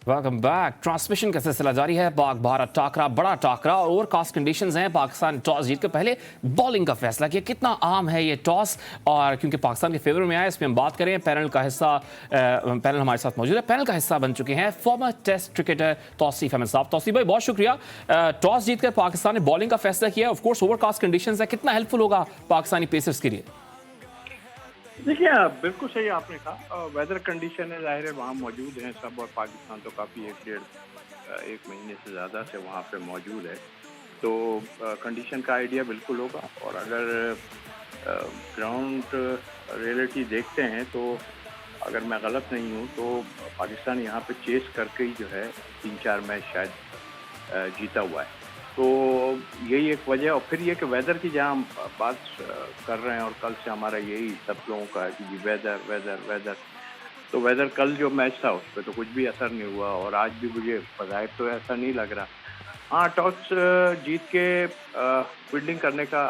Welcome back. Transmission का सिलसिला जारी है। पाक भारत टाकरा बड़ा टाकरा और ओवरकास्ट कंडीशंस हैं। पाकिस्तान टॉस जीत के पहले बॉलिंग का फैसला किया। कितना आम है ये टॉस, और क्योंकि पाकिस्तान के फेवर में आया, इस पर हम बात करें। पैनल का हिस्सा पैनल हमारे साथ मौजूद है। पैनल का हिस्सा बन चुके हैं former test cricketer Tauseef Ahmed साहब। तौसीफ भाई, बहुत शुक्रिया। टॉस जीत कर पाकिस्तान ने बॉलिंग का फैसला किया। ऑफ कोर्स ओवरकास्ट कंडीशंस है, कितना हेल्पफुल होगा पाकिस्तानी पेसर्स के लिए? देखिए, बिल्कुल सही आपने कहा। वेदर कंडीशन है, जाहिर है वहाँ मौजूद हैं सब, और पाकिस्तान तो काफ़ी एक महीने से ज़्यादा से वहाँ पे मौजूद है, तो कंडीशन का आइडिया बिल्कुल होगा। और अगर ग्राउंड रियलिटी देखते हैं तो अगर मैं गलत नहीं हूँ तो पाकिस्तान यहाँ पे चेस करके ही जो है 3-4 मैच शायद जीता हुआ है। तो यही एक वजह। और फिर ये कि वेदर की जहाँ हम बात कर रहे हैं, और कल से हमारा यही सब लोगों का है कि जी वेदर वेदर वेदर, तो वेदर कल जो मैच था उस पर तो कुछ भी असर नहीं हुआ, और आज भी मुझे बज़ाहिर तो ऐसा नहीं लग रहा। हाँ, टॉस जीत के फील्डिंग करने का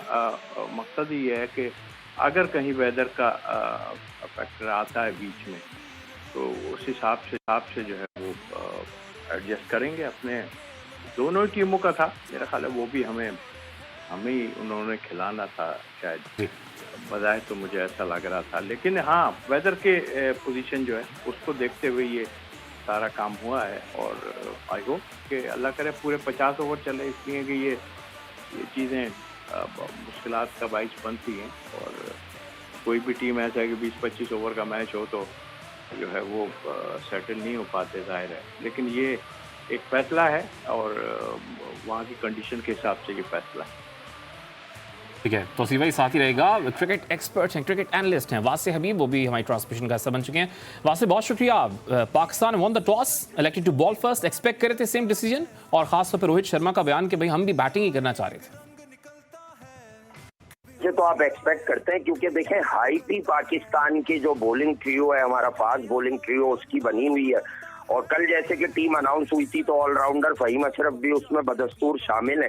मकसद ही है कि अगर कहीं वेदर का फैक्टर आता है बीच में, तो उस हिसाब से जो है वो एडजस्ट करेंगे। अपने दोनों टीमों का था, मेरा ख्याल है वो भी हमें ही उन्होंने खिलाना था शायद, बजाय तो मुझे ऐसा लग रहा था। लेकिन हाँ, वेदर के पोजीशन जो है उसको देखते हुए ये सारा काम हुआ है, और आई होप कि अल्लाह करे पूरे 50 ओवर चले, इसलिए कि ये चीज़ें मुश्किलात का बाइस बनती हैं। और कोई भी टीम ऐसा है कि 20-25 ओवर का मैच हो तो जो है वो सेटल नहीं हो पाते, जाहिर है। लेकिन ये एक फैसला है, और वहाँ की कंडीशन के हिसाब से ये फैसला है। ठीक है, तौसीफ भाई साथ ही रहेगा। क्रिकेट एक्सपर्ट हैं, क्रिकेट एनालिस्ट हैं वासे हबीब, वो भी हमारी ट्रांसमिशन का हिस्सा बन चुके हैं। वासे, बहुत शुक्रिया। Pakistan won the toss, elected to bowl first. Expect करे थे सेम डिसीजन, और खासतौर पर रोहित शर्मा का बयान कि भाई हम भी बैटिंग ही करना चाह रहे थे। ये तो आप एक्सपेक्ट करते हैं, क्योंकि देखें हाइप ही पाकिस्तान की जो बॉलिंग ट्रियो है, हमारा फास्ट बॉलिंग ट्रियो, उसकी बनी हुई है। और कल जैसे कि टीम अनाउंस हुई थी तो ऑलराउंडर फहीम अशरफ भी उसमें बदस्तूर शामिल है।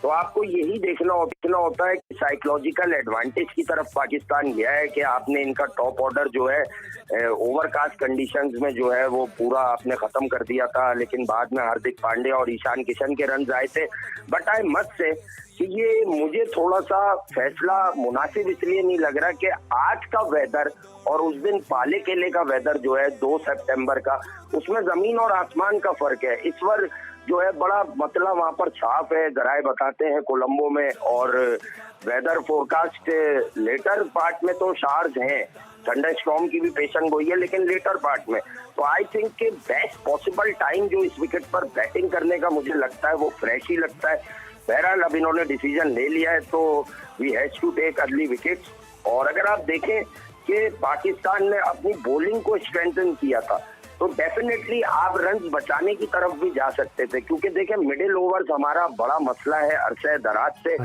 तो आपको यही देखना होता है कि साइकोलॉजिकल एडवांटेज की तरफ पाकिस्तान गया है कि आपने इनका टॉप ऑर्डर जो है ओवरकास्ट कंडीशंस में जो है वो पूरा आपने खत्म कर दिया था। लेकिन बाद में हार्दिक पांड्या और ईशान किशन के रन आए थे। बट आई मस्ट से कि ये मुझे थोड़ा सा फैसला मुनासिब इसलिए नहीं लग रहा कि आज का वेदर और उस दिन पाले केले का वेदर जो है 2 सितंबर का, उसमें जमीन और आसमान का फर्क है। इस बार जो है बड़ा मतलब वहाँ पर छाप है, गराए बताते हैं कोलंबो में, और वेदर फोरकास्ट लेटर पार्ट में तो शार्ज हैं, थंडरस्टॉर्म की भी पेशन गोई है, लेकिन लेटर पार्ट में तो आई थिंक के बेस्ट पॉसिबल टाइम जो इस विकेट पर बैटिंग करने का मुझे लगता है वो फ्रेश ही लगता है। बहरहाल अब इन्होंने डिसीजन ले लिया है, तो we has to take early wickets. और अगर आप देखें कि पाकिस्तान ने अपनी बॉलिंग को स्ट्रेंथन किया था, तो डेफिनेटली आप रन्स बचाने की तरफ भी जा सकते थे, क्योंकि देखें मिडिल ओवर्स हमारा बड़ा मसला है अरसे दराज से।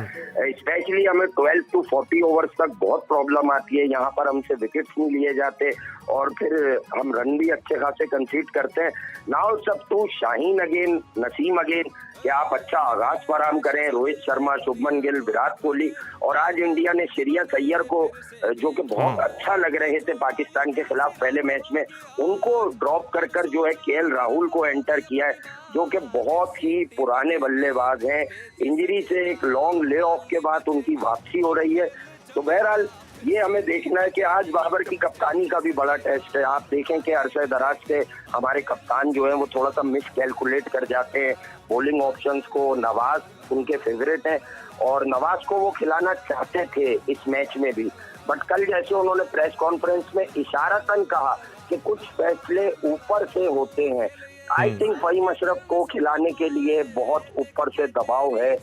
स्पेशली हमें 12 to 40 ओवर्स तक बहुत प्रॉब्लम आती है। यहाँ पर हमसे विकेट्स नहीं लिए जाते, और फिर हम रन भी अच्छे खासे कंसीड करते हैं। Now sub to Shaheen again, Naseem again, कि आप अच्छा आगाज फराम करें। रोहित शर्मा, शुभमन गिल, विराट कोहली, और आज इंडिया ने श्रेयस अय्यर को, जो कि बहुत अच्छा लग रहे थे पाकिस्तान के खिलाफ पहले मैच में, उनको ड्रॉप कर जो है केएल राहुल को एंटर किया है, जो कि बहुत ही पुराने बल्लेबाज हैं। इंजरी से एक लॉन्ग ले ऑफ के बाद उनकी वापसी हो रही है। तो बहरहाल ये हमें देखना है कि आज बाबर की कप्तानी का भी बड़ा टेस्ट है। आप देखें कि अरसे दराज से हमारे कप्तान जो है वो थोड़ा सा मिस कैलकुलेट कर जाते हैं बॉलिंग ऑप्शंस को। नवाज उनके फेवरेट हैं, और नवाज को वो खिलाना चाहते थे इस मैच में भी, बट कल जैसे उन्होंने प्रेस कॉन्फ्रेंस में इशारतन कहा कि कुछ फैसले ऊपर से होते हैं। आई थिंक फहीम अशरफ को खिलाने के लिए बहुत ऊपर से दबाव है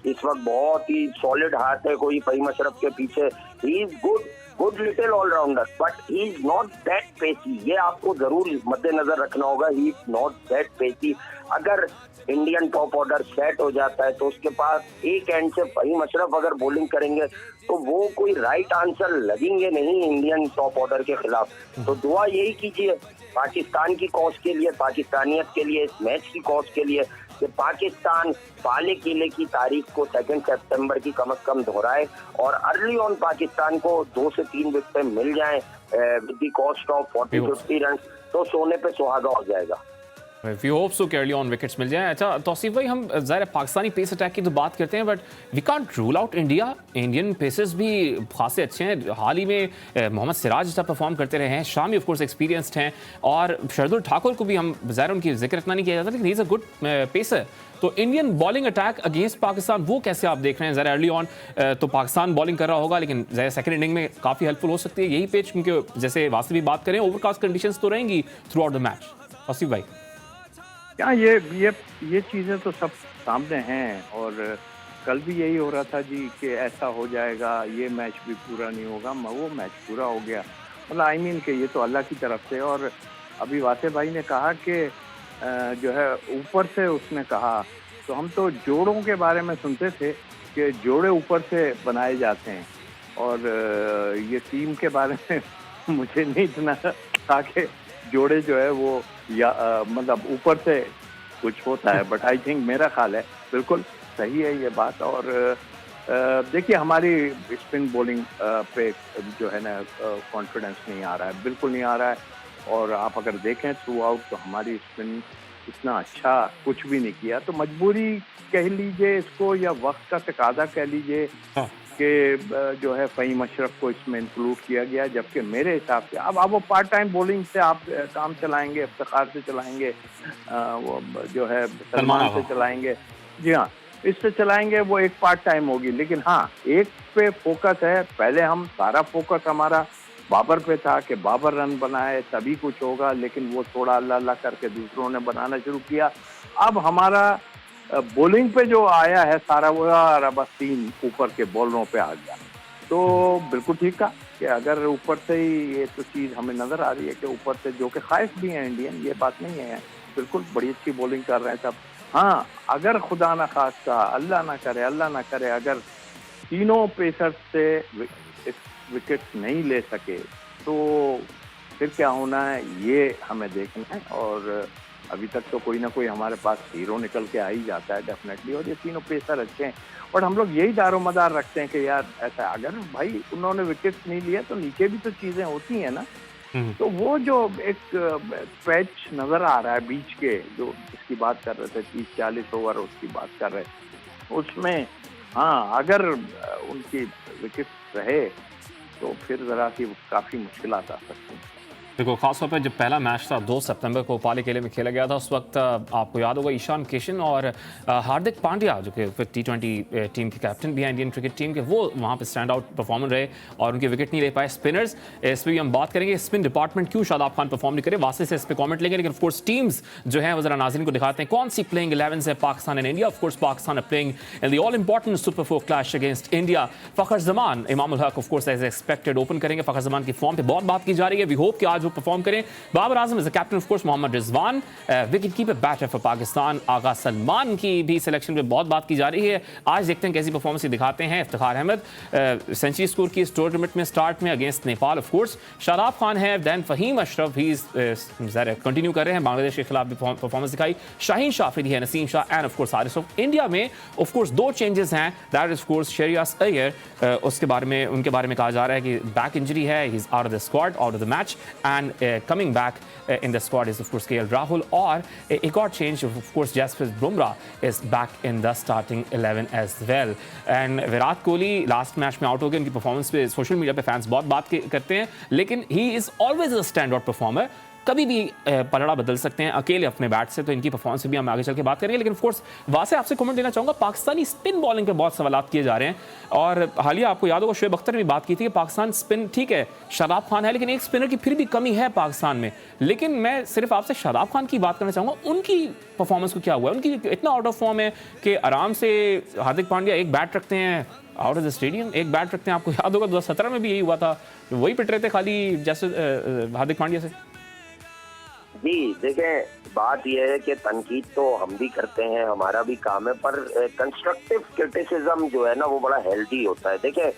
इस वक्त। बहुत ही सॉलिड हाथ है कोई फहीम अशरफ के पीछे। He is good little all-rounder, but he is not that pacy. ये आपको जरूर मद्देनजर रखना होगा। He is not that pacy. अगर इंडियन टॉप ऑर्डर सेट हो जाता है तो उसके पास एक एंड से फहीम अशरफ अगर बॉलिंग करेंगे तो वो कोई राइट आंसर लगेंगे नहीं इंडियन टॉप ऑर्डर के खिलाफ। तो दुआ यही कीजिए पाकिस्तान की कॉज के लिए, पाकिस्तानियत के लिए, इस मैच की कॉज के लिए, कि पाकिस्तान पाले किले की तारीख को 2 सितंबर की कम से कम दोहराए, और अर्ली ऑन पाकिस्तान को 2 से 3 विकेट मिल जाएं with the cost of 40-50 run, तो सोने पे सुहागा हो जाएगा। वी होप सो कि अर्ली ऑन विकेट्स मिल जाएं। अच्छा तौसीफ भाई, हम ज़ाहिर है पाकिस्तानी पेस अटैक की तो बात करते हैं, but we can't rule out India. Indian pacers भी खासे अच्छे हैं। हाल ही में मोहम्मद सिराज जैसा परफॉर्म करते रहे हैं, शामी ऑफ कोर्स एक्सपीरियंस्ड हैं, और शरदुल ठाकुर को भी हम ज़ाहिर उनकी जिक्र इतना नहीं किया जाता, लेकिन he is a good pacer. तो Indian bowling attack against Pakistan वो कैसे आप देख रहे हैं? ज़रा अर्ली ऑन तो पाकिस्तान बॉलिंग कर रहा होगा, लेकिन ज़रा सेकंड इनिंग में काफ़ी हेल्पफुल हो सकती है यही पिच, क्योंकि जैसे वास्तव भी बात करें ओवरकास्ट कंडीशंस तो रहेंगी throughout the match. Tauseef भाई, क्या ये चीज़ें तो सब सामने हैं, और कल भी यही हो रहा था जी कि ऐसा हो जाएगा, ये मैच भी पूरा नहीं होगा, वो मैच पूरा हो गया। मतलब आई मीन कि ये तो अल्लाह की तरफ से। और अभी वासे भाई ने कहा कि जो है ऊपर से उसने कहा, तो हम तो जोड़ों के बारे में सुनते थे कि जोड़े ऊपर से बनाए जाते हैं, और ये टीम के बारे में मुझे नहीं इतना था कि जोड़े जो है वो या मतलब ऊपर से कुछ होता है, बट आई थिंक मेरा ख्याल है बिल्कुल सही है ये बात। और देखिए हमारी स्पिन बॉलिंग पे जो है ना कॉन्फिडेंस नहीं आ रहा है, बिल्कुल नहीं आ रहा है। और आप अगर देखें थ्रू आउट तो हमारी स्पिन इतना अच्छा कुछ भी नहीं किया, तो मजबूरी कह लीजिए इसको या वक्त का तकादा कह लीजिए कि जो है फ़हीम अशरफ को इसमें इंक्लूड किया गया, जबकि मेरे हिसाब से अब वो पार्ट टाइम बॉलिंग से आप काम चलाएंगे, इफ्तिखार से चलाएंगे, वो जो है सलमान से चलाएंगे, जी हाँ इससे चलाएंगे, वो एक पार्ट टाइम होगी। लेकिन हाँ एक पे फोकस है, पहले हम सारा फोकस हमारा बाबर पे था कि बाबर रन बनाए तभी कुछ होगा, लेकिन वो थोड़ा अल्लाह अल्लाह करके दूसरों ने बनाना शुरू किया। अब हमारा बॉलिंग पे जो आया है सारा वो बस 3 ऊपर के बॉलरों पे आ गया। तो बिल्कुल ठीक है कि अगर ऊपर से ही ये तो चीज़ हमें नज़र आ रही है कि ऊपर से जो कि खाइफ भी हैं इंडियन, ये बात नहीं है, बिल्कुल बड़ी अच्छी बॉलिंग कर रहे हैं सब। हाँ अगर खुदा ना खास्ता अल्लाह ना करे अगर तीनों पेसर से विकेट नहीं ले सके तो फिर क्या होना है ये हमें देखना है। और अभी तक तो कोई ना कोई हमारे पास हीरो निकल के आ ही जाता है डेफिनेटली, और ये तीनों पेसर अच्छे हैं। और हम लोग यही दारोमदार रखते हैं कि यार ऐसा अगर भाई उन्होंने विकेट नहीं लिया तो नीचे भी तो चीज़ें होती हैं ना। तो वो जो एक पैच नज़र आ रहा है बीच के, जो इसकी बात कर रहे थे 30-40 ओवर उसकी बात कर रहे थे, उसमें हाँ अगर उनकी विकेट रहे तो फिर ज़रा सी काफ़ी मुश्किलात आ सकती हैं। देखो खासतौर पर जब पहला मैच था 2 सितंबर को पाली किले में खेला गया था, उस वक्त आपको याद होगा ईशान किशन और हार्दिक पांड्या जो कि फिर T20 टीम के कैप्टन भी हैं इंडियन क्रिकेट टीम के, वो वहाँ पे स्टैंड आउट परफॉर्मर रहे और उनके विकेट नहीं ले पाए स्पिनर्स। इस पर भी हम बात करेंगे स्पिन डिपार्टमेंट क्यों शादाब खान परफॉर्म नहीं करे, वास्ते से इस पर कॉमेंट लेंगे। लेकिन ऑफकोर्स टीम्स जो है वो जरा नाज़रीन को दिखाते हैं कौन सी प्लेइंग 11 है Pakistan and India. Of course Pakistan are playing in the all important super 4 clash against India. Fakhar Zaman Imamul Haq of course as expected open करेंगे। फ़खर जमान की फॉर्म पे बहुत बात की जा रही है, वी होप कि आज वो परफॉर्म करें। Babar Azam is the captain of course, Mohammad Rizwan wicket keeper batter for Pakistan, Agha Salman की भी सिलेक्शन पे बहुत बात की जा रही है। आज देखते हैं कैसी परफॉर्मेंस दिखाते हैं। इफ्तिखार अहमद सेंचुरी स्कोर की इस टूर्नामेंट में स्टार्ट में against Nepal of course. Shadab Khan है, दैन फ़हीम अशरफ ही कंटिन्यू कर रहे हैं, बांग्लादेश के खिलाफ भी परफॉर्मेंस दिखाई। शाहीन शाफरी है, Naseem Shah and of course Haris. India में ऑफ कोर्स 2 चेंजेस हैं, that is of course Shreyas Iyer, उसके बारे में उनके बारे में कहा जा रहा है कि बैक इंजरी है, he is out of the squad, out of the match, and coming back in the squad is of course KL Rahul, और एक और change of course Jasprit Bumrah is back in the starting 11 as well। and Virat Kohli last match में out हो गए, उनकी performance पे social media पे fans बहुत बात करते हैं, लेकिन he is always a stand out performer, कभी भी पलड़ा बदल सकते हैं अकेले अपने बैट से। तो इनकी परफॉर्मेंस से भी हम आगे चल के बात करेंगे। लेकिन ऑफकोर्स वहाँ से आपसे कमेंट देना चाहूँगा, पाकिस्तानी स्पिन बॉलिंग पे बहुत सवालात किए जा रहे हैं, और हालिया आपको याद होगा शोएब अख्तर ने भी बात की थी कि पाकिस्तान स्पिन ठीक है, शादाब खान है, लेकिन एक स्पिनर की फिर भी कमी है पाकिस्तान में। लेकिन मैं सिर्फ आपसे शादाब खान की बात करना चाहूँगा, उनकी परफॉर्मेंस को क्या हुआ है, उनकी इतना आउट ऑफ फॉर्म है कि आराम से हार्दिक पांड्या एक बैट रखते हैं आउट ऑफ द स्टेडियम, एक बैट रखते हैं, आपको याद होगा 2017 में भी यही हुआ था, वही पिट रहे थे खाली जैसे हार्दिक पांड्या से। जी देखें बात यह है कि तनकीद तो हम भी करते हैं, हमारा भी काम है, पर कंस्ट्रक्टिव क्रिटिसिज्म जो है ना वो बड़ा हेल्दी होता है। देखें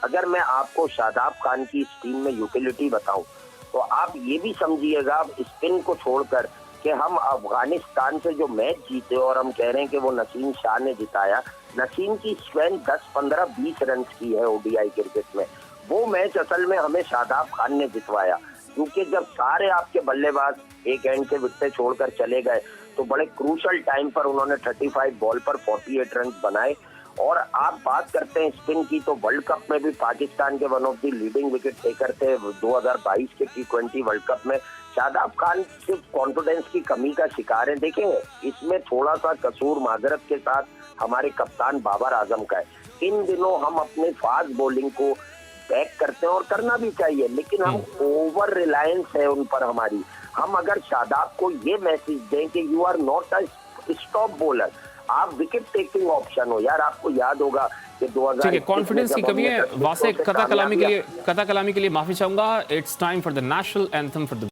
अगर मैं आपको शादाब खान की इस टीम में यूटिलिटी बताऊं तो आप ये भी समझिएगा स्पिन को छोड़कर कि हम अफगानिस्तान से जो मैच जीते और हम कह रहे हैं कि वो नसीम शाह ने जिताया, नसीम की स्ट्रेंथ 10, 15, 20 रन की है ओडीआई क्रिकेट में, वो मैच असल में हमें शादाब खान ने जितवाया। क्योंकि जब सारे आपके बल्लेबाज एक एंड से विकेट छोड़कर चले गए तो बड़े क्रूशल टाइम पर उन्होंने 35 बॉल पर 48 रन बनाए। और आप बात करते हैं स्पिन की, तो वर्ल्ड कप में भी पाकिस्तान के one of the leading wicket taker थे 2022 के T20 वर्ल्ड कप में। शादाब खान सिर्फ कॉन्फिडेंस की कमी का शिकार है। देखें, इसमें थोड़ा सा कसूर माजरत के साथ हमारे कप्तान बाबर आजम का है। इन दिनों हम अपने फास्ट बॉलिंग को बैक करते हैं और करना भी चाहिए, लेकिन हम ओवर रिलायंस है उन पर हमारी। हम अगर शादाब को ये मैसेज दें कि you are not a stop bowler, आप विकेट टेकिंग ऑप्शन हो। यार आपको याद होगा कि 2000 ठीक है, कॉन्फिडेंस की कमी है। वासे कथा कलामी के लिए माफी चाहूंगा। It's time for the national anthem for the